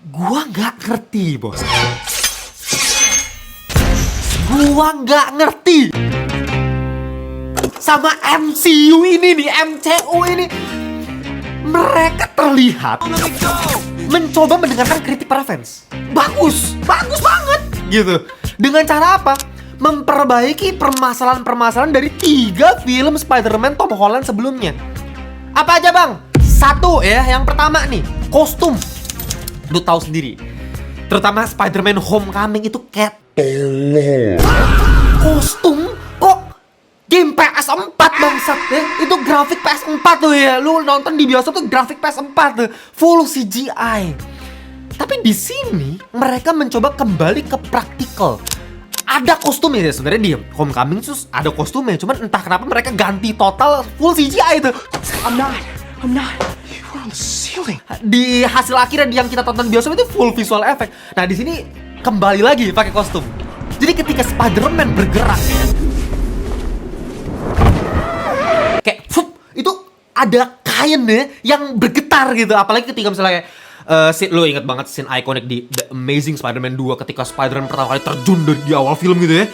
Gua nggak ngerti, bos. Gua nggak ngerti sama MCU ini nih, MCU ini. Mereka terlihat mencoba mendengarkan kritik para fans. Bagus banget gitu. Dengan cara apa? Memperbaiki permasalahan-permasalahan dari 3 film Spider-Man Tom Holland sebelumnya. Apa aja, Bang? Satu ya, yang pertama nih, kostum. Lu tahu sendiri, terutama Spider-Man Homecoming itu kayak kostum kok game PS4 bangsat ya. Itu grafik PS4 tuh ya. Lu nonton di bioskop tuh grafik PS4 tuh, full CGI. Tapi di sini mereka mencoba kembali ke praktikal. Ada kostumnya ya sebenarnya di Homecoming, terus ada kostumnya, cuman entah kenapa mereka ganti total full CGI itu. I'm not. You were on the ceiling. Di hasil akhirnya yang kita tonton bioskop itu full visual effect. Nah di sini kembali lagi pakai kostum. Jadi ketika Spider-Man bergerak ya, kayak itu ada kain ya yang bergetar gitu. Apalagi ketika misalnya lo inget banget scene ikonik di The Amazing Spider-Man 2 ketika Spider-Man pertama kali terjun di awal film gitu ya.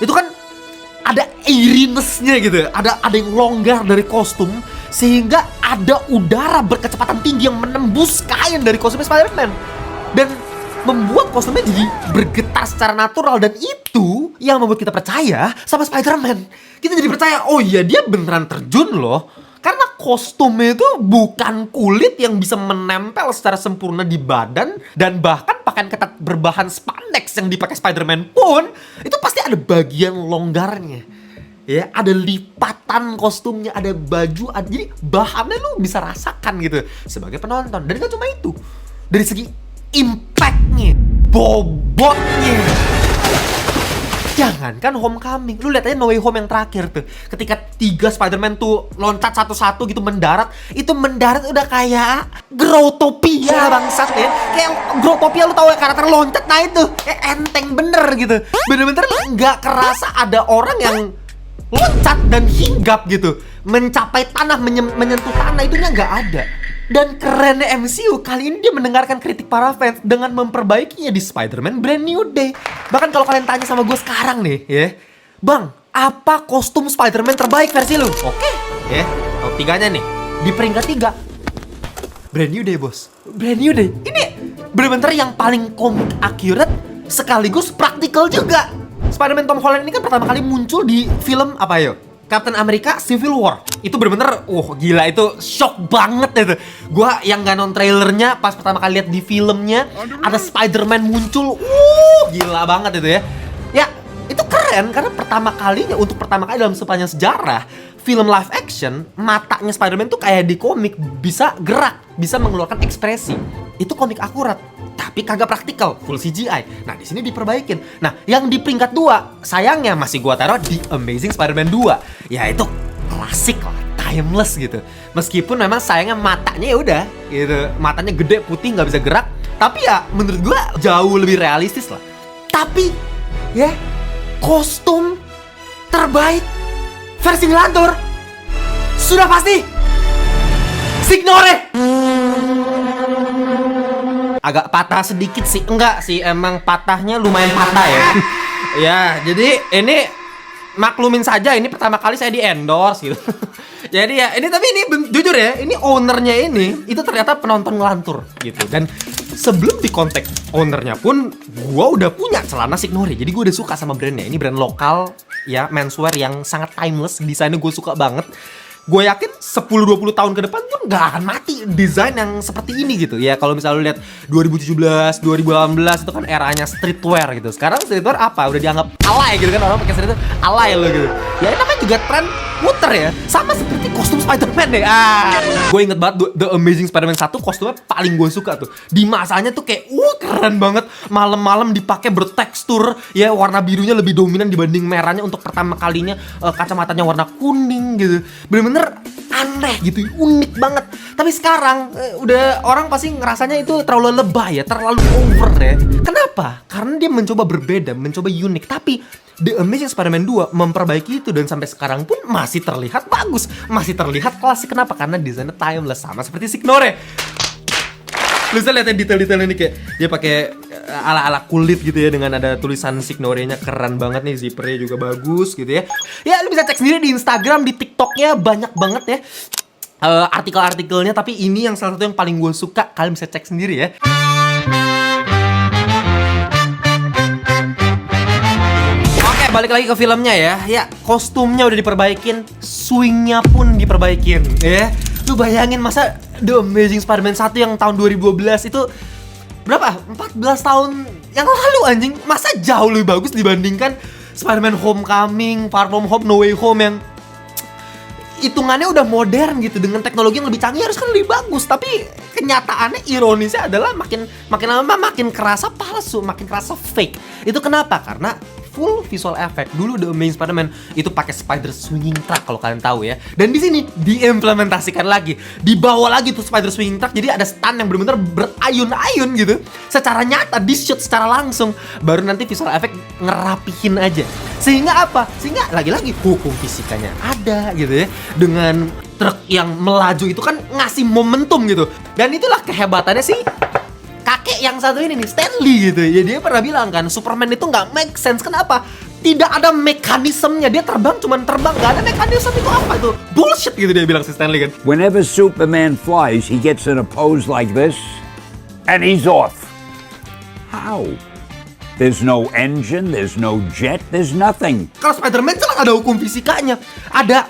Itu kan ada airiness-nya gitu. Ada yang longgar dari kostum sehingga ada udara berkecepatan tinggi yang menembus kain dari kostumnya Spider-Man dan membuat kostumnya jadi bergetar secara natural, dan itu yang membuat kita percaya sama Spider-Man. Kita jadi percaya, oh iya dia beneran terjun loh. Karena kostumnya itu bukan kulit yang bisa menempel secara sempurna di badan, dan bahkan pakaian ketat berbahan spandex yang dipakai Spider-Man pun itu pasti ada bagian longgarnya. Ya, ada lipatan kostumnya, ada baju, jadi bahannya lu bisa rasakan gitu sebagai penonton. Dan gak cuma itu, dari segi impact-nya, bobotnya. Jangankan Homecoming, lu lihat aja No Way Home yang terakhir tuh, ketika 3 Spider-Man tuh loncat satu-satu gitu mendarat, itu mendarat udah kayak Growtopia bangsat ya. Kayak Growtopia, lu tau ya karakter loncat, nah itu kayak enteng bener gitu. Bener-bener nggak kerasa ada orang yang loncat dan hinggap gitu, mencapai tanah, menyentuh tanah, itunya nggak ada. Dan kerennya MCU kali ini dia mendengarkan kritik para fans dengan memperbaikinya di Spider-Man Brand New Day. Bahkan kalau kalian tanya sama gue sekarang nih ya, Bang, apa kostum Spider-Man terbaik versi lu? Oke, ya, top 3-nya nih. Di peringkat 3 Brand New Day, bos. Brand New Day ini bener-bener yang paling komik accurate sekaligus praktikal juga. Spider-Man Tom Holland ini kan pertama kali muncul di film apa ya? Captain America Civil War. Itu bener-bener, gila, itu shock banget itu. Gua yang gak nonton trailernya pas pertama kali lihat di filmnya ada Spider-Man muncul, gila banget itu ya. Ya, itu keren karena pertama kalinya, untuk pertama kali dalam sepanjang sejarah film live action, matanya Spider-Man tuh kayak di komik bisa gerak, bisa mengeluarkan ekspresi. Itu komik akurat, tapi kagak praktikal, full CGI. Nah, di sini diperbaikin. Nah, yang di peringkat 2, sayangnya masih gua taruh di Amazing Spider-Man 2. Ya itu klasik lah, timeless gitu. Meskipun memang sayangnya matanya ya udah gitu, matanya gede, putih, nggak bisa gerak. Tapi ya menurut gua jauh lebih realistis lah. Tapi ya, kostum terbaik versi ngelantur sudah pasti Signore. Agak patah sedikit sih, enggak sih, emang patahnya lumayan patah ya. Ya, jadi ini maklumin saja, ini pertama kali saya di endorse gitu. Jadi ya, ini tapi ini jujur ya, ini ownernya ini itu ternyata penonton ngelantur gitu. Dan sebelum di kontak ownernya pun, gua udah punya celana Signore. Jadi gua udah suka sama brandnya. Ini brand lokal ya, menswear yang sangat timeless. Desainnya gue suka banget. Gue yakin 10-20 tahun ke depan pun gak akan mati desain yang seperti ini gitu ya. Kalau misalnya lu lihat 2017, 2018 itu kan eranya streetwear gitu. Sekarang streetwear apa? Udah dianggap alay gitu kan, orang pakai streetwear alay lo gitu. Ya ini namanya juga tren muter ya. Sama seperti kostum Spider-Man deh. Gue inget banget The Amazing Spider-Man 1 kostumnya paling gue suka tuh. Di masanya tuh kayak keren banget. Malam-malam dipakai bertekstur ya, warna birunya lebih dominan dibanding merahnya untuk pertama kalinya. Kacamatanya warna kuning gitu. Bener-bener aneh gitu, unik banget. Tapi sekarang udah orang pasti ngerasanya itu terlalu lebay ya, terlalu over ya. Kenapa? Karena dia mencoba berbeda, mencoba unik. Tapi The Amazing Spider-Man 2 memperbaiki itu dan sampai sekarang pun masih terlihat bagus, masih terlihat klasik. Kenapa? Karena desainnya timeless, sama seperti Signore. Lu bisa lihat detail-detailnya nih, kayak dia pakai ala-ala kulit gitu ya, dengan ada tulisan Signoria-nya keren banget nih, zippernya juga bagus gitu ya. Ya lu bisa cek sendiri di Instagram, di TikToknya banyak banget ya artikel-artikelnya, tapi ini yang salah satu yang paling gue suka, kalian bisa cek sendiri ya. Oke, balik lagi ke filmnya ya. Ya, kostumnya udah diperbaikin, swingnya pun diperbaikin ya. Lu bayangin masa The Amazing Spider-Man 1 yang tahun 2012 itu berapa? 14 tahun yang lalu anjing. Masa jauh lebih bagus dibandingkan Spider-Man Homecoming, Far From Home, No Way Home yang hitungannya udah modern gitu, dengan teknologi yang lebih canggih, harus kan lebih bagus. Tapi kenyataannya, ironisnya adalah makin lama makin kerasa palsu, makin kerasa fake. Itu kenapa? Karena full visual effect. Dulu The Amazing Spider-Man itu pakai spider swinging truck kalau kalian tahu ya. Dan di sini diimplementasikan lagi, dibawa lagi tuh spider swinging truck. Jadi ada stunt yang benar-benar berayun-ayun gitu, secara nyata, di shoot secara langsung. Baru nanti visual effect ngerapihin aja. Sehingga apa? Sehingga lagi-lagi hukum fisikanya ada gitu ya. Dengan truk yang melaju itu kan ngasih momentum gitu. Dan itulah kehebatannya sih kakek yang satu ini nih, Stanley gitu ya. Dia pernah bilang kan, Superman itu nggak make sense. Kenapa? Tidak ada mekanismenya. Dia terbang cuman terbang, nggak ada mekanisme. Itu apa itu? Bullshit gitu dia bilang si Stanley kan. Whenever Superman flies, he gets in a pose like this, and he's off. How? There's no engine, there's no jet, there's nothing. Kalau Spider-Man jelas ada hukum fisikanya. Ada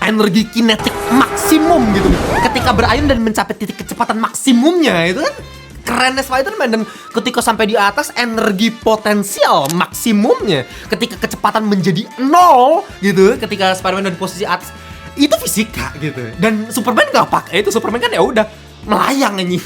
energi kinetik maksimum gitu. Ketika berayun dan mencapai titik kecepatan maksimumnya, itu kan kerennya Spider-Man. Dan ketika sampai di atas, energi potensial maksimumnya. Ketika kecepatan menjadi 0 gitu, ketika Spider-Man di posisi atas, itu fisika gitu. Dan Superman nggak pakai itu. Superman kan ya udah melayang anjing,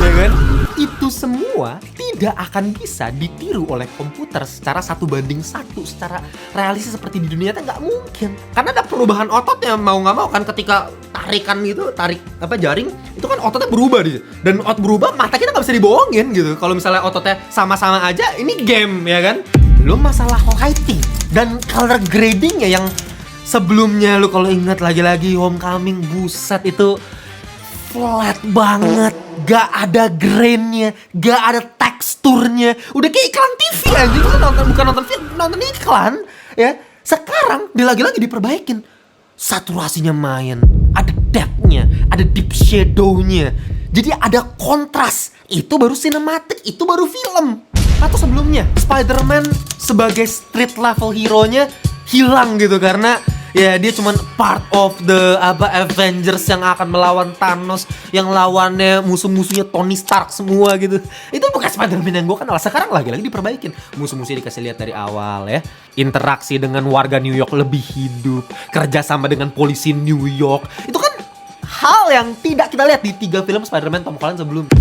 ya kan? Itu semua tidak akan bisa ditiru oleh komputer secara 1:1, secara realistis seperti di dunia nyata nggak mungkin. Karena ada perubahan ototnya, mau nggak mau kan, ketika tarikan gitu, tarik apa jaring, itu kan ototnya berubah gitu. Dan otot berubah, mata kita nggak bisa dibohongin gitu. Kalau misalnya ototnya sama-sama aja, ini game ya kan? Belum masalah lighting dan color gradingnya yang sebelumnya, lu kalau ingat lagi-lagi Homecoming, buset itu flat banget, gak ada grainnya, gak ada teksturnya, udah kayak iklan TV aja. Lu nonton, bukan nonton film, nonton iklan ya. Sekarang dia lagi-lagi diperbaikin, saturasinya main, ada depth-nya, ada deep shadow-nya, jadi ada kontras. Itu baru sinematik, itu baru film. Atau sebelumnya Spider-Man sebagai street level hero-nya hilang gitu, karena ya dia cuman part of the Avengers yang akan melawan Thanos, yang lawannya musuh-musuhnya Tony Stark semua gitu. Itu bukan Spider-Man yang gue kenal. Sekarang lagi-lagi diperbaikin, musuh-musuhnya dikasih lihat dari awal ya. Interaksi dengan warga New York lebih hidup, kerjasama dengan polisi New York. Itu kan hal yang tidak kita lihat di 3 film Spider-Man Tom Holland sebelumnya.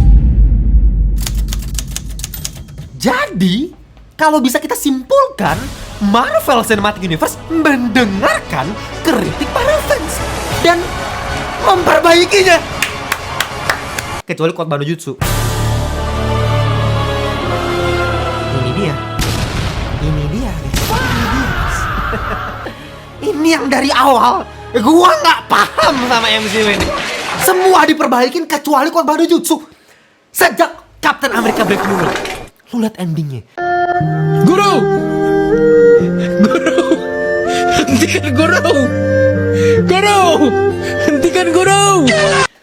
Jadi kalau bisa kita simpulkan, Marvel Cinematic Universe mendengarkan kritik para fans dan memperbaikinya. Kecuali Kotba no Jutsu. Ini dia. Ini yang dari awal gua nggak paham sama MCU ini. Semua diperbaikin kecuali Kotba no Jutsu. Sejak Captain America Brave New World. Lu lihat endingnya. Guru! Hentikan Guru! Guru! Hentikan Guru!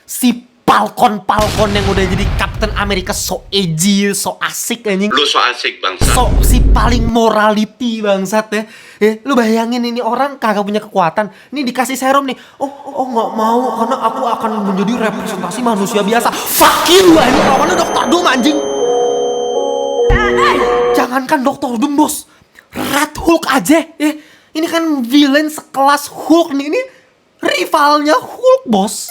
Si Falcon yang udah jadi Captain America so edgy, so asik anjing. Lu so asik bangsat. So si paling morality bangsat ya. Lu bayangin ini orang kagak punya kekuatan. Nih dikasih serum nih. Oh nggak mau karena aku akan menjadi representasi manusia biasa. Fuck you anjing. Lawannya Dr. Doom anjing. Jangankan Dr. Doom bos, Red Hulk aja ya. Ini kan villain sekelas Hulk nih, ini rivalnya Hulk bos.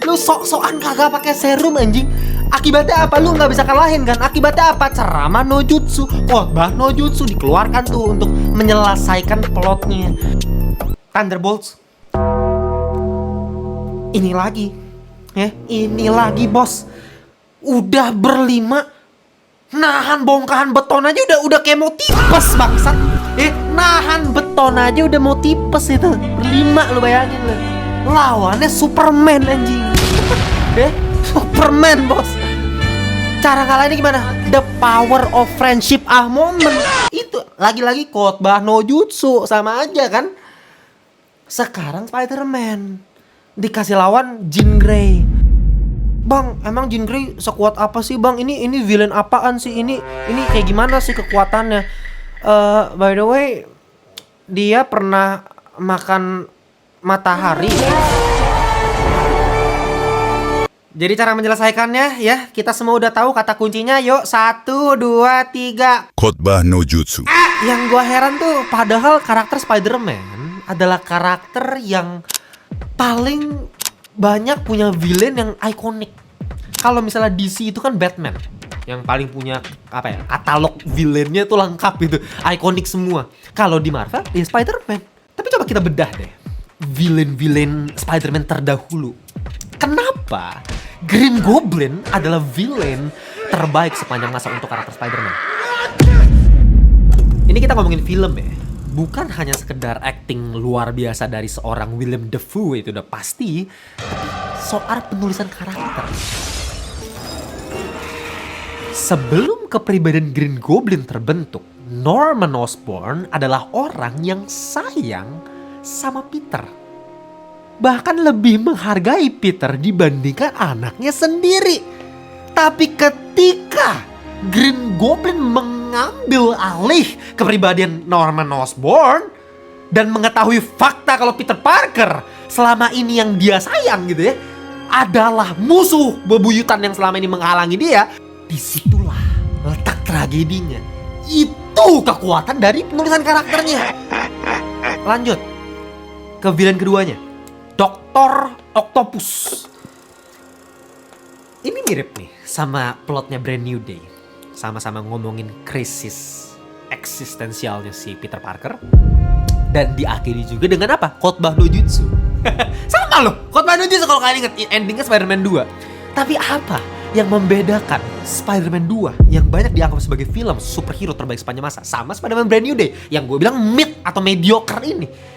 Lu sok-sokan kagak pakai serum anjing. Akibatnya apa? Lu nggak bisa kalahin kan? Akibatnya apa? Ceramah no jutsu, khotbah no jutsu dikeluarkan tuh untuk menyelesaikan plotnya. Thunderbolts. Ini lagi, ya. Ini lagi bos. Udah berlima. Nahan bongkahan beton aja udah kayak mau tipes bangsat. Nahan beton aja udah mau tipes itu. Berlima lu bayangin lu. Lawannya Superman anjing. Superman, bos. Cara ngalahinnya gimana? The power of friendship moment. Itu lagi-lagi khotbah no jutsu, sama aja kan? Sekarang Spider-Man dikasih lawan Jean Grey. Bang, emang Jean Grey sekuat apa sih, Bang? Ini villain apaan sih? Ini kayak gimana sih kekuatannya? By the way, dia pernah makan matahari. Jadi cara menyelesaikannya ya, kita semua udah tahu kata kuncinya. Yuk, 1, 2, 3. Khotbah no jutsu. Yang gua heran tuh, padahal karakter Spider-Man adalah karakter yang paling banyak punya villain yang ikonik. Kalau misalnya DC itu kan Batman, yang paling punya apa ya, katalog villainnya tuh lengkap gitu, ikonik semua. Kalau di Marvel, ya Spider-Man. Tapi coba kita bedah deh, villain Spider-Man terdahulu. Kenapa Green Goblin adalah villain terbaik sepanjang masa untuk karakter Spider-Man? Ini kita ngomongin film ya, bukan hanya sekedar acting luar biasa dari seorang Willem Dafoe, itu udah pasti, tapi soal penulisan karakter. Sebelum kepribadian Green Goblin terbentuk, Norman Osborn adalah orang yang sayang sama Peter. Bahkan lebih menghargai Peter dibandingkan anaknya sendiri. Tapi ketika Green Goblin mengambil alih kepribadian Norman Osborn dan mengetahui fakta kalau Peter Parker selama ini yang dia sayang gitu ya adalah musuh bebuyutan yang selama ini menghalangi dia, disitulah letak tragedinya. Itu kekuatan dari penulisan karakternya. Lanjut ke villain keduanya, Dr. Octopus. Ini mirip nih sama plotnya Brand New Day. Sama-sama ngomongin krisis eksistensialnya si Peter Parker. Dan diakhiri juga dengan apa? Khotbah no jutsu. Sama loh, khotbah no jutsu kalau kalian ingat endingnya Spider-Man 2. Tapi apa yang membedakan Spider-Man 2 yang banyak dianggap sebagai film superhero terbaik sepanjang masa sama Spider-Man Brand New Day yang gue bilang mid atau mediocre ini?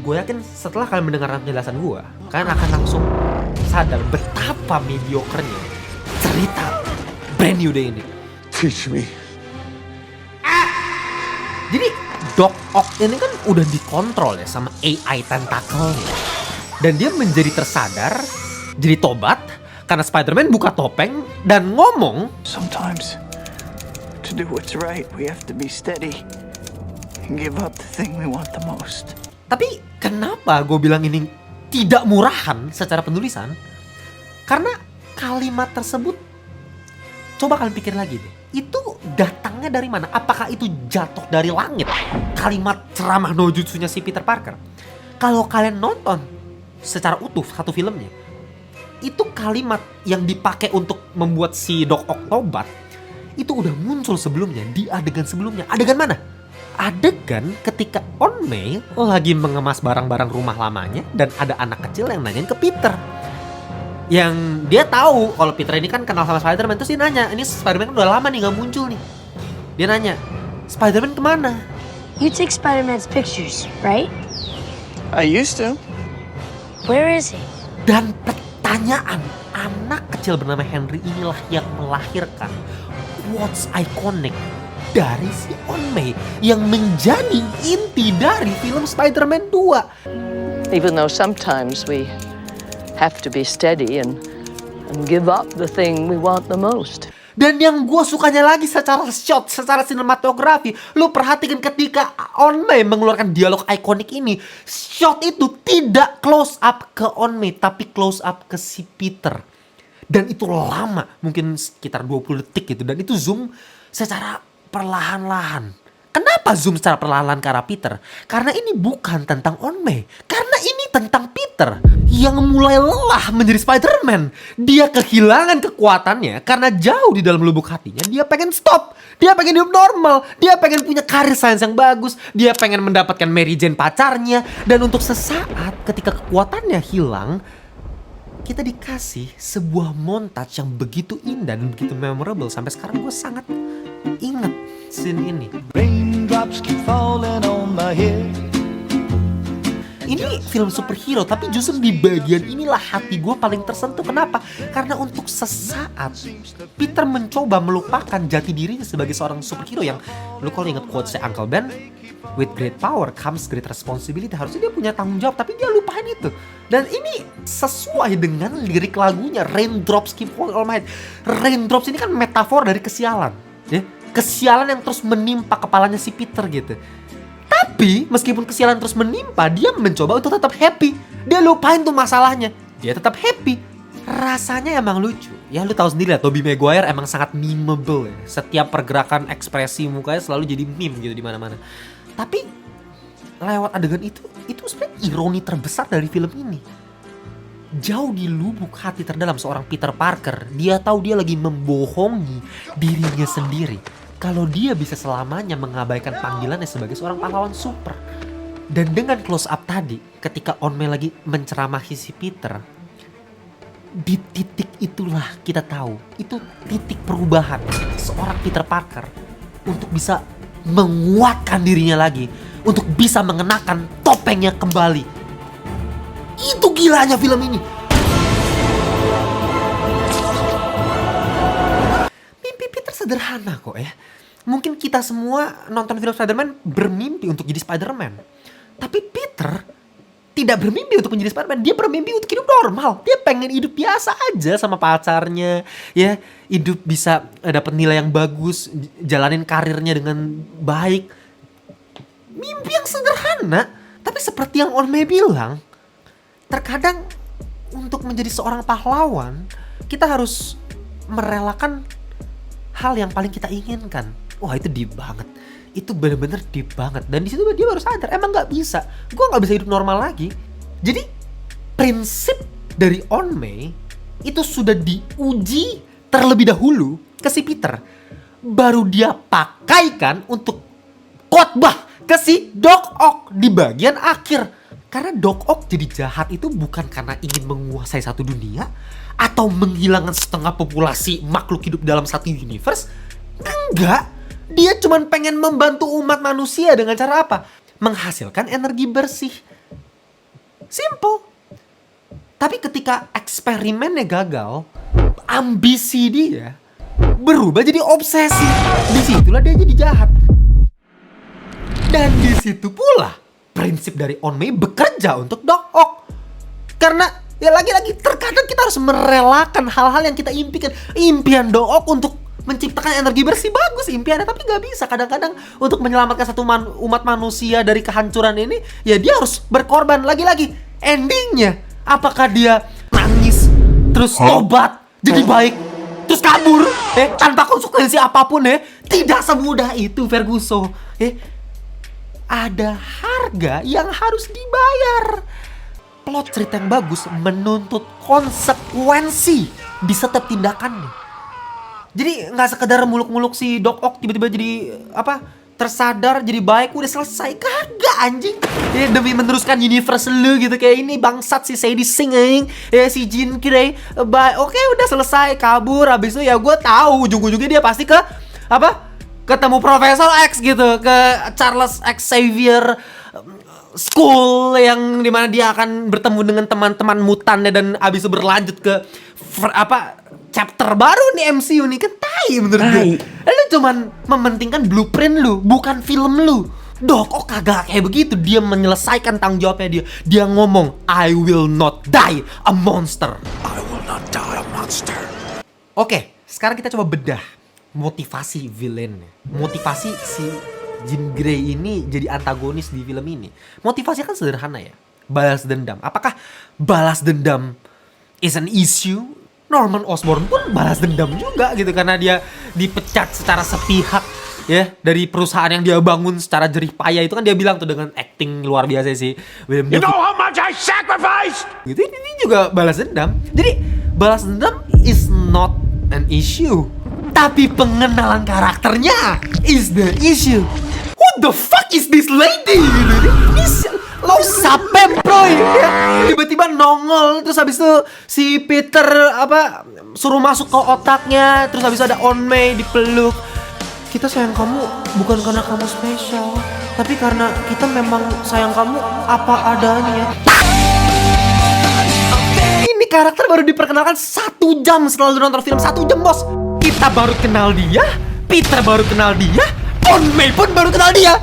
Gue yakin setelah kalian mendengarkan penjelasan gue, kalian akan langsung sadar betapa mediocre-nya cerita Brand New Day ini. Teach me. Jadi Doc Ock ini kan udah dikontrol ya sama AI tentakelnya. Dan dia menjadi tersadar, jadi tobat, karena Spider-Man buka topeng dan ngomong, Sometimes, to do what's right, we have to be steady and give up the thing we want the most. tapi kenapa gue bilang ini tidak murahan secara penulisan? Karena kalimat tersebut, coba kalian pikir lagi deh, itu datangnya dari mana? Apakah itu jatuh dari langit? Kalimat ceramah no jutsunya si Peter Parker. Kalau kalian nonton secara utuh satu filmnya, itu kalimat yang dipakai untuk membuat si Doc Ock tobat, itu udah muncul sebelumnya, di adegan sebelumnya. Adegan mana? Adegan ketika On May lagi mengemas barang-barang rumah lamanya dan ada anak kecil yang nanyain ke Peter. Yang dia tahu kalau Peter ini kan kenal sama Spider-Man, terus dia nanya, ini Spider-Man kan udah lama nih gak muncul nih. Dia nanya, Spider-Man kemana? You take Spider-Man's pictures, right? I used to. Where is he? Dan pertanyaan anak kecil bernama Henry inilah yang melahirkan quotes iconic dari si On May yang menjadi inti dari film Spider-Man 2. Even though sometimes we have to be steady and give up the thing we want the most. Dan yang gue sukanya lagi secara shot, secara sinematografi, lu perhatikan ketika On May mengeluarkan dialog ikonik ini, shot itu tidak close up ke On May, tapi close up ke si Peter. Dan itu lama, mungkin sekitar 20 detik gitu, dan itu zoom secara perlahan-lahan. Kenapa zoom secara perlahan-lahan ke arah Peter? Karena ini bukan tentang On May, karena ini tentang Peter yang mulai lelah menjadi Spider-Man. Dia kehilangan kekuatannya karena jauh di dalam lubuk hatinya dia pengen stop. Dia pengen hidup normal. Dia pengen punya karir sains yang bagus. Dia pengen mendapatkan Mary Jane pacarnya. Dan untuk sesaat ketika kekuatannya hilang, kita dikasih sebuah montage yang begitu indah dan begitu memorable. Sampai sekarang gue sangat ingat scene ini. Raindrops keep falling on my head. Ini film superhero, tapi justru di bagian inilah hati gue paling tersentuh. Kenapa? Karena untuk sesaat Peter mencoba melupakan jati dirinya sebagai seorang superhero yang, lu kalau inget quotes-nya Uncle Ben, with great power comes great responsibility. Harusnya dia punya tanggung jawab, tapi dia lupain itu. Dan ini sesuai dengan lirik lagunya, Raindrops Keep Falling on My Head. Raindrops ini kan metafor dari kesialan, ya. Kesialan yang terus menimpa kepalanya si Peter gitu. Tapi meskipun kesialan terus menimpa, dia mencoba untuk tetap happy. Dia lupain tuh masalahnya, dia tetap happy. Rasanya emang lucu. Ya lu tahu sendiri lah, Tobey Maguire emang sangat memeable ya. Setiap pergerakan ekspresi mukanya selalu jadi meme gitu di mana-mana. Tapi lewat adegan itu sebenarnya ironi terbesar dari film ini. Jauh di lubuk hati terdalam seorang Peter Parker, dia tahu dia lagi membohongi dirinya sendiri kalau dia bisa selamanya mengabaikan panggilannya sebagai seorang pahlawan super. Dan dengan close up tadi, ketika On-May lagi menceramahi si Peter, di titik itulah kita tahu, itu titik perubahan seorang Peter Parker untuk bisa menguatkan dirinya lagi, untuk bisa mengenakan topengnya kembali. Itu gilanya film ini. Mimpi Peter sederhana kok ya. Mungkin kita semua nonton film Spider-Man bermimpi untuk jadi Spider-Man. Tapi Peter tidak bermimpi untuk menjadi Spider-Man. Dia bermimpi untuk hidup normal. Dia pengen hidup biasa aja sama pacarnya. Ya, hidup bisa dapat nilai yang bagus, jalanin karirnya dengan baik. Mimpi yang sederhana. Tapi seperti yang On-May bilang, terkadang untuk menjadi seorang pahlawan, kita harus merelakan hal yang paling kita inginkan. Wah, itu deep banget. Itu bener-bener deep banget. Dan di situ dia baru sadar, emang nggak bisa. Gue nggak bisa hidup normal lagi. Jadi prinsip dari On-May itu sudah diuji terlebih dahulu ke si Peter. Baru dia pakaikan untuk khotbah ke si Doc Ock di bagian akhir. Karena Doc Ock jadi jahat itu bukan karena ingin menguasai satu dunia atau menghilangkan setengah populasi makhluk hidup dalam satu universe. Enggak. Dia cuma pengen membantu umat manusia dengan cara apa? Menghasilkan energi bersih. Simple. Tapi ketika eksperimennya gagal, ambisi dia berubah jadi obsesi. Disitulah dia jadi jahat. Dan disitu pula prinsip dari On-May bekerja untuk Doc Ock. Karena ya lagi-lagi terkadang kita harus merelakan hal-hal yang kita impikan. Impian Doc Ock untuk menciptakan energi bersih bagus impiannya, tapi gak bisa. Kadang-kadang untuk menyelamatkan satu umat manusia dari kehancuran ini, ya dia harus berkorban. Lagi-lagi endingnya, apakah dia nangis terus tobat jadi baik terus kabur tanpa konsekuensi apapun? Tidak semudah itu, Ferguson. Ada harga yang harus dibayar. Plot cerita yang bagus menuntut konsekuensi di setiap tindakannya. Jadi nggak sekedar muluk-muluk si Doc Ock tiba-tiba jadi tersadar jadi baik udah selesai. Kagak anjing. Ya, demi meneruskan universe lu gitu, kayak ini bangsat si Sadie Sink anjing. Ya si Jean Grey. Oke, udah selesai kabur. Habis itu ya gue tahu ujung-ujungnya dia pasti ke ketemu Profesor X gitu, ke Charles Xavier School yang dimana dia akan bertemu dengan teman-teman mutannya dan abis itu berlanjut ke chapter baru nih MCU nih. Kan tai menurut gue. Lu cuman mementingkan blueprint lu, bukan film lu. Doc Ock kagak kayak begitu. Dia menyelesaikan tanggung jawabnya dia. Dia ngomong, I will not die a monster. I will not die a monster. Oke, sekarang kita coba bedah motivasi villainnya. Motivasi si Jean Grey ini jadi antagonis di film ini. Motivasinya kan sederhana ya. Balas dendam. Apakah balas dendam is an issue? Norman Osborn pun balas dendam juga gitu, karena dia dipecat secara sepihak ya dari perusahaan yang dia bangun secara jerih payah. Itu kan dia bilang tuh dengan acting luar biasa sih William You Dafoe. know how much I sacrificed? Gitu, ini juga balas dendam. Jadi balas dendam is not an issue, tapi pengenalan karakternya is the issue. Who the fuck is this lady? Gitu. Lo sapem bro ya. Tiba-tiba nongol, terus habis itu si Peter suruh masuk ke otaknya, terus habis itu ada On-May dipeluk. Kita sayang kamu bukan karena kamu spesial, Tapi karena kita memang sayang kamu apa adanya. Ini karakter baru diperkenalkan 1 jam setelah lu nonton film. 1 jam, bos. Kita baru kenal dia, Peter baru kenal dia, On May pun baru kenal dia.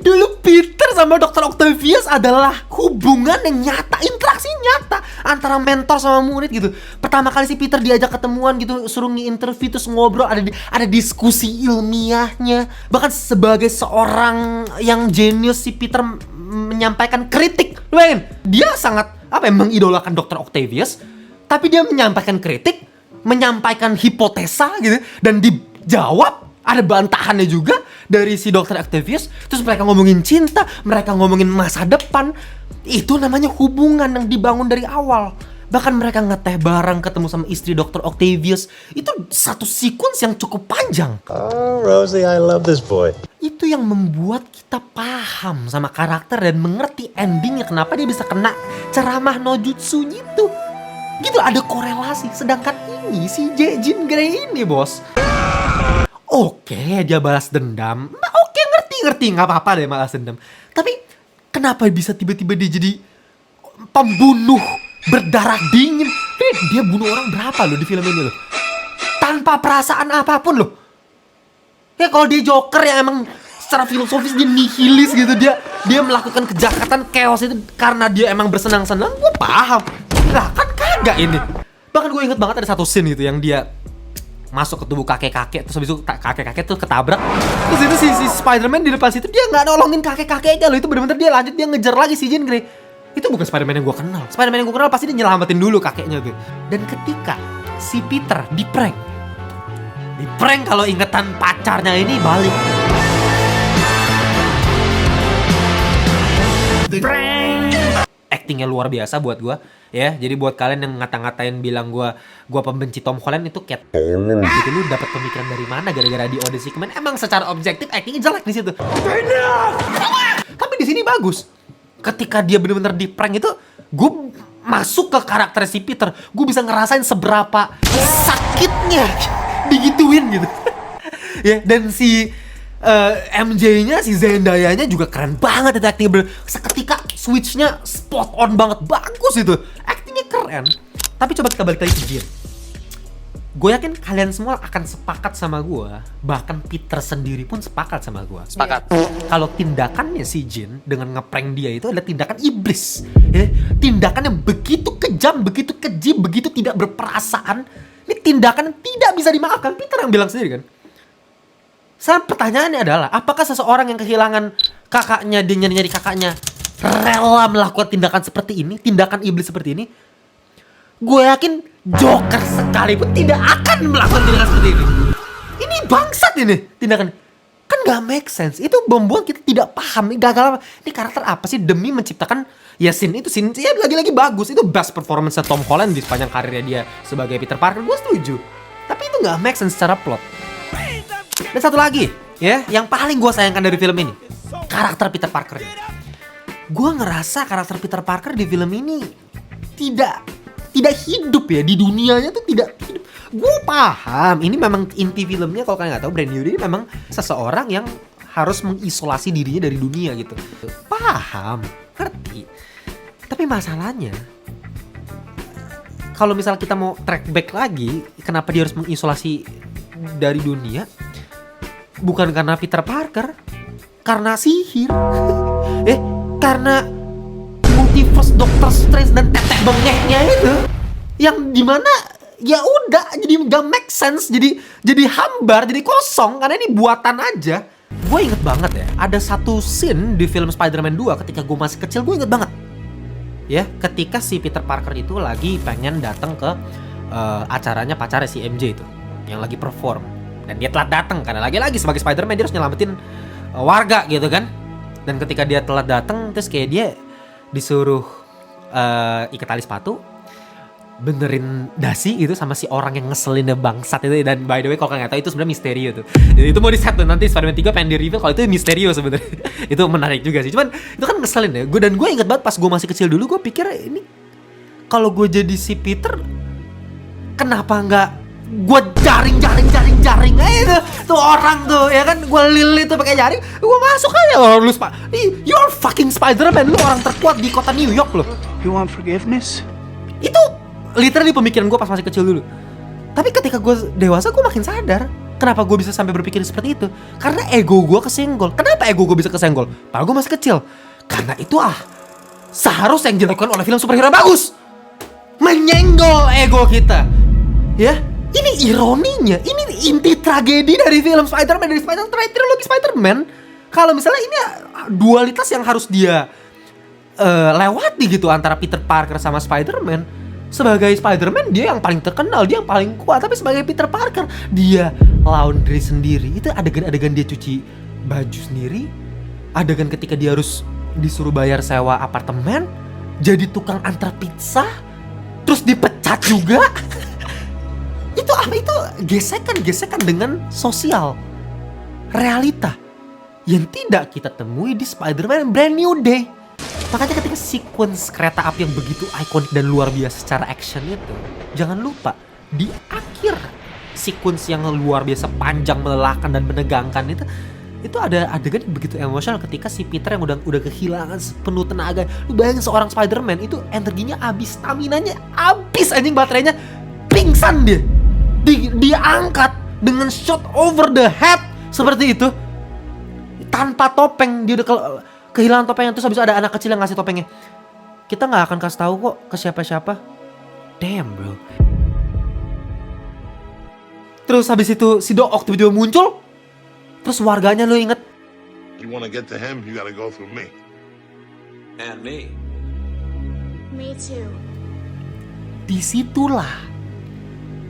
Dulu Peter sama Dr. Octavius adalah hubungan yang nyata, interaksi nyata antara mentor sama murid gitu. Pertama kali si Peter diajak ketemuan gitu, suruh nge-interview, terus ngobrol, ada diskusi ilmiahnya. Bahkan sebagai seorang yang jenius, si Peter menyampaikan kritik. Lu bayangin, dia sangat mengidolakan Dr. Octavius, tapi dia menyampaikan kritik, menyampaikan hipotesa gitu, dan dijawab. Ada bantahannya juga dari si Dr. Octavius. Terus mereka ngomongin cinta, mereka ngomongin masa depan. Itu namanya hubungan yang dibangun dari awal. Bahkan mereka ngeteh bareng, ketemu sama istri Dr. Octavius. Itu satu sequence yang cukup panjang. Oh, Rosie, I love this boy. Itu yang membuat kita paham sama karakter dan mengerti endingnya, kenapa dia bisa kena ceramah no jutsunya itu. Gitu, ada korelasi. Sedangkan ini si Jean Grey ini, bos, oke, dia balas dendam. Nah, oke, ngerti, nggak apa-apa deh balas dendam. Tapi kenapa bisa tiba-tiba dia jadi pembunuh berdarah dingin? Dia bunuh orang berapa loh di film ini loh? Tanpa perasaan apapun loh. Ya kalau dia Joker yang emang secara filosofis dia nihilis gitu, dia melakukan kejahatan chaos itu karena dia emang bersenang-senang, gue paham. Lah kan kagak ini. Bahkan gue inget banget ada satu scene gitu yang dia masuk ke tubuh kakek-kakek, terus habis itu kakek-kakek tuh ketabrak. Terus itu si Spider-Man di depan situ, dia nggak nolongin kakek-kakeknya loh. Itu bener-bener dia lanjut, dia ngejar lagi si Jean Grey. Itu bukan Spider-Man yang gue kenal. Spider-Man yang gue kenal pasti dia nyelamatin dulu kakeknya tuh. Dan ketika si Peter di prank kalau ingetan pacarnya ini balik. Actingnya luar biasa buat gue, ya. Jadi buat kalian yang ngata-ngatain bilang gue pembenci Tom Holland, itu cat. Gitu, lu dapat pemikiran dari mana gara-gara di Odyssey kemarin? Emang secara objektif actingnya jelek di situ. Tapi di sini bagus. Ketika dia benar-benar di prank itu, gue masuk ke karakter si Peter. Gue bisa ngerasain seberapa sakitnya digituin gitu. Ya, dan si MJ-nya, si Zendaya-nya juga keren banget itu acting. Seketika switch-nya spot on banget, bagus itu. Actingnya keren. Tapi coba kita balik lagi ke Jean. Gue yakin kalian semua akan sepakat sama gue, bahkan Peter sendiri pun sepakat sama gue. Sepakat. Kalau tindakannya si Jean dengan ngeprank dia itu adalah tindakan iblis, ya. Tindakan yang begitu kejam, begitu keji, begitu tidak berperasaan. Ini tindakan yang tidak bisa dimaafkan. Peter yang bilang sendiri kan. Sekarang pertanyaannya adalah, apakah seseorang yang kehilangan kakaknya, dia nyari-nyari kakaknya, rela melakukan tindakan seperti ini, tindakan iblis seperti ini? Gue yakin Joker sekalipun tidak akan melakukan tindakan seperti ini. Ini bangsat ini tindakan. Kan gak make sense. Itu membuat kita tidak paham. Ini gagal apa? Ini karakter apa sih demi menciptakan ya scene ya lagi-lagi bagus. Itu best performance Tom Holland di sepanjang karirnya dia sebagai Peter Parker. Gue setuju. Tapi itu gak make sense secara plot. Dan satu lagi, ya, yang paling gue sayangkan dari film ini, karakter Peter Parker ini. Gue ngerasa karakter Peter Parker di film ini tidak hidup ya, di dunianya tuh tidak hidup. Gue paham, ini memang inti filmnya. Kalau kalian nggak tahu, Brand New Day ini memang seseorang yang harus mengisolasi dirinya dari dunia gitu. Paham, ngerti. Tapi masalahnya, kalau misal kita mau track back lagi, kenapa dia harus mengisolasi dari dunia? Bukan karena Peter Parker, karena sihir. Karena multiverse Doctor Strange dan tetek bengeknya itu, yang dimana ya udah jadi gak make sense, jadi hambar, jadi kosong karena ini buatan aja. Gue inget banget ya, ada satu scene di film Spider-Man 2 ketika gue masih kecil, gue inget banget. Ya, ketika si Peter Parker itu lagi pengen datang ke acaranya pacarnya si MJ itu, yang lagi perform. Dan dia telat datang karena lagi-lagi sebagai Spider-Man dia harus nyelamatin warga gitu kan. Dan ketika dia telat datang, terus kayak dia disuruh ikat tali sepatu, benerin dasi gitu sama si orang yang ngeselin bangsat itu. Dan by the way kalau kalian nggak tahu, itu sebenarnya Mysterio tuh. Jadi itu mau di set tuh, nanti Spider-Man 3 pengen di reveal kalau itu Mysterio sebenarnya. Itu menarik juga sih. Cuman itu kan ngeselin ya. Gue inget banget pas gue masih kecil dulu, gue pikir ini kalau gue jadi si Peter, kenapa nggak gue jaring tuh orang tuh ya kan, gue lilit tuh pakai jaring, gue masuk aja. Oh, lu you're fucking Spider-Man, lu orang terkuat di kota New York loh. You want forgiveness? Itu literally pemikiran gue pas masih kecil dulu. Tapi ketika gue dewasa, gue makin sadar kenapa gue bisa sampai berpikir seperti itu. Karena ego gue kesenggol. Kenapa ego gue bisa kesenggol? Padahal gue masih kecil. Karena itu seharusnya yang dilakukan oleh film superhero bagus, menyenggol ego kita. Ya, ini ironinya, ini inti tragedi dari film Spider-Man, dari trilogi Spider-Man. Kalau misalnya ini dualitas yang harus dia lewati gitu antara Peter Parker sama Spider-Man. Sebagai Spider-Man dia yang paling terkenal, dia yang paling kuat. Tapi sebagai Peter Parker dia laundry sendiri. Itu adegan-adegan dia cuci baju sendiri, adegan ketika dia harus disuruh bayar sewa apartemen, jadi tukang antar pizza, terus dipecat juga. Itu apa? Itu gesekan dengan sosial, realita yang tidak kita temui di Spider-Man Brand New Day. Makanya ketika sequence kereta api yang begitu ikonik dan luar biasa secara action itu, jangan lupa di akhir sequence yang luar biasa panjang, melelahkan dan menegangkan itu ada adegan yang begitu emosional ketika si Peter yang udah kehilangan penuh tenaga. Lu bayangin seorang Spider-Man itu energinya habis, staminanya habis, anjing, baterainya pingsan dia. Diangkat dengan shot over the head seperti itu. Tanpa topeng, dia udah kehilangan topengnya. Terus habis ada anak kecil yang ngasih topengnya. Kita gak akan kasih tahu kok ke siapa-siapa. Damn bro. Terus habis itu si Doc Ock tiba-tiba muncul. Terus warganya lo inget, You want to get to him, you got to go through me. And me. Me too. disitulah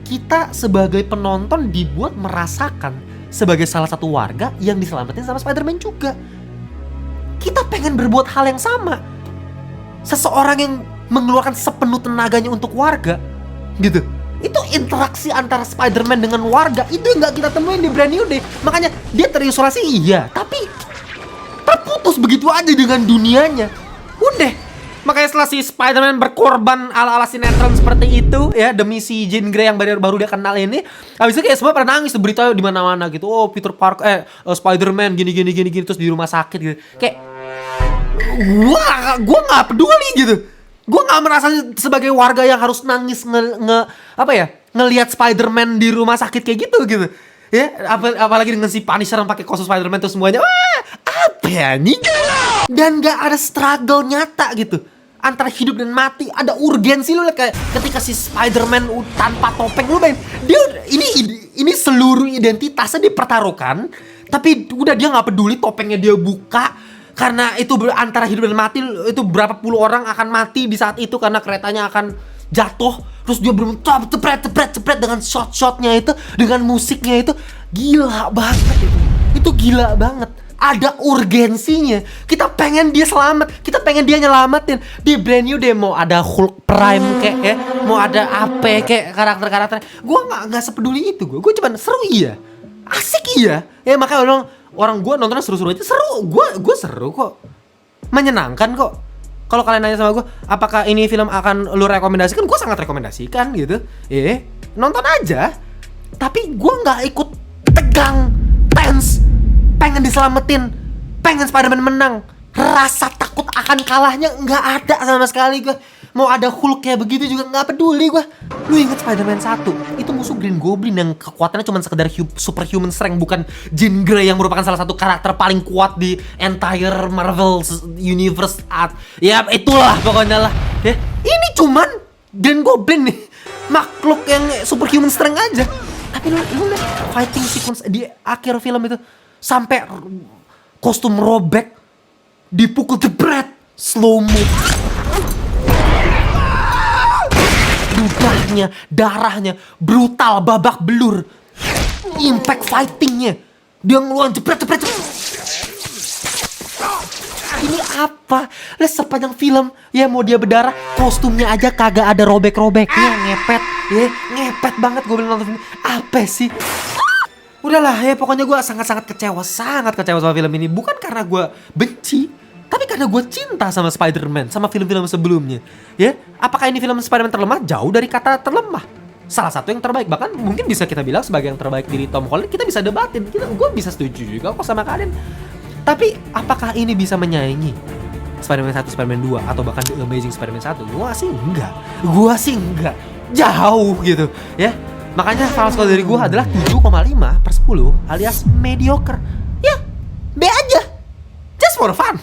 kita sebagai penonton dibuat merasakan sebagai salah satu warga yang diselamatin sama Spider-Man juga. Kita pengen berbuat hal yang sama. Seseorang yang mengeluarkan sepenuh tenaganya untuk warga, gitu. Itu interaksi antara Spider-Man dengan warga itu yang gak kita temuin di Brand New Day. Makanya dia terisolasi iya, tapi terputus begitu aja dengan dunianya. Udah. Makanya setelah si Spider-Man berkorban ala-ala sinetron seperti itu ya, demi si Jean Grey yang baru dia kenal ini, habis itu kayak semua pada nangis tuh, berita di mana-mana gitu. Oh, Peter Parker Spider-Man gini terus di rumah sakit gitu. Kayak gua nggak peduli gitu. Gua nggak merasa sebagai warga yang harus nangis ngelihat Spider-Man di rumah sakit kayak gitu. Ya, apalagi dengan si Punisher yang pakai kostum Spider-Man tuh semuanya. Wah, apa ya nih? Dan nggak ada struggle nyata gitu. Antara hidup dan mati, ada urgensi lu kayak ketika si Spider-Man tanpa topeng, lu dia ini seluruh identitasnya dipertaruhkan, tapi udah dia nggak peduli topengnya dia buka karena itu antara hidup dan mati. Itu berapa puluh orang akan mati di saat itu karena keretanya akan jatuh. Terus dia berusaha cepret dengan shot-shotnya itu, dengan musiknya itu gila banget itu gila banget. Ada urgensinya. Kita pengen dia selamat. Kita pengen dia nyelamatin. Di Brand New Day mau ada Hulk Prime kayak ya, mau ada apa kayak karakter-karakter. Gue nggak sepeduli itu. Gue cuman seru iya, asik iya. Ya makanya orang gue nontonnya seru-seru aja. Seru. Gue seru kok. Menyenangkan kok. Kalau kalian nanya sama gue, apakah ini film akan lu rekomendasikan? Gue sangat rekomendasikan gitu. Nonton aja. Tapi gue nggak ikut tegang, tense. Pengen diselamatin, pengen Spider-Man menang. Rasa takut akan kalahnya nggak ada sama sekali gue. Mau ada Hulk kayak begitu juga nggak peduli gue. Lu inget Spider-Man 1? Itu musuh Green Goblin yang kekuatannya cuma sekedar superhuman strength, bukan Jean Grey yang merupakan salah satu karakter paling kuat di entire Marvel Universe art. Ya itulah pokoknya lah. Ya, ini cuman Green Goblin nih, makhluk yang superhuman strength aja. Tapi lu lihat fighting sequence di akhir film itu. Sampai kostum robek, dipukul jebret, slow mo, ludahnya, darahnya, brutal, babak belur, impact fightingnya, dia ngeluarin jebret. Ini apa? Lihat sepanjang film ya, mau dia berdarah, kostumnya aja kagak ada robek-robeknya, ngepet banget gue bilang nonton ini. Apa sih? Udahlah ya, pokoknya gue sangat kecewa sama film ini. Bukan karena gue benci, tapi karena gue cinta sama Spider-Man, sama film-film sebelumnya. Ya, apakah ini film Spider-Man terlemah? Jauh dari kata terlemah. salah satu yang terbaik. Bahkan mungkin bisa kita bilang sebagai yang terbaik dari Tom Holland. Kita bisa debatin, gue bisa setuju juga kok sama kalian. Tapi apakah ini bisa menyaingi Spider-Man 1, Spider-Man 2 atau bahkan The Amazing Spider-Man 1? Gua sih enggak. Jauh gitu ya. Makanya final score dari gua adalah 7,5/10 alias mediocre. Ya, B aja. Just for fun.